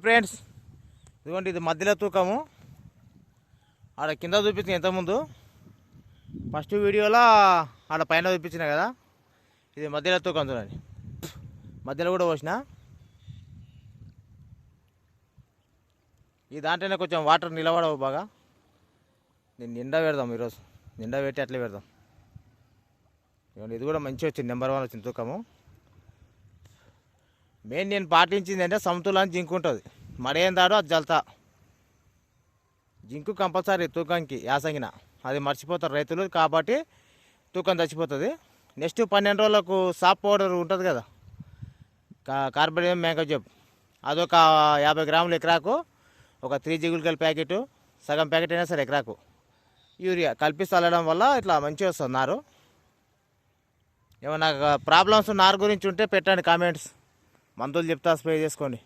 Friends, ఇదిగోండి ఇది మధ్యలో తూకము. ఆడ కింద చూపించిన ఇంతకుముందు ఫస్ట్ వీడియోలో ఆడ పైన చూపించిన కదా, ఇది మధ్యలో తూకం చూడండి. మధ్యలో కూడా పోసిన. ఈ దాంట్లోనే కొంచెం వాటర్ నిలబడవు బాగా. నేను నిండా పెడదాం ఈరోజు, నిండా పెట్టి అట్లే పెడదాం. ఇది కూడా మంచిగా వచ్చింది, నెంబర్ 1 వచ్చింది తూకము. మెయిన్ నేను పాటించింది అంటే సమతులాన్ని జింకు ఉంటుంది. మడేం దాడో అది జల్తా. జింకు కంపల్సరీ తూకంకి యాసంగిన, అది మర్చిపోతారు రైతులు, కాబట్టి తూకం చచ్చిపోతుంది. నెక్స్ట్ 12 రోజులకు సాప్ పౌడర్ ఉంటుంది కదా, కార్బోనియం మ్యాంగోజెబ్, అదొక 50 గ్రాములు ఎకరాకు. ఒక 3 జిగులకాయల ప్యాకెట్, సగం ప్యాకెట్ అయినా సరే ఎకరాకు యూరియా కలిపి చల్లడం వల్ల ఇట్లా మంచిగా వస్తుంది నారు. ఏమన్నా ప్రాబ్లమ్స్ నారు గురించి ఉంటే పెట్టండి కామెంట్స్, మందులు చెప్తా, స్ప్రే చేసుకోండి.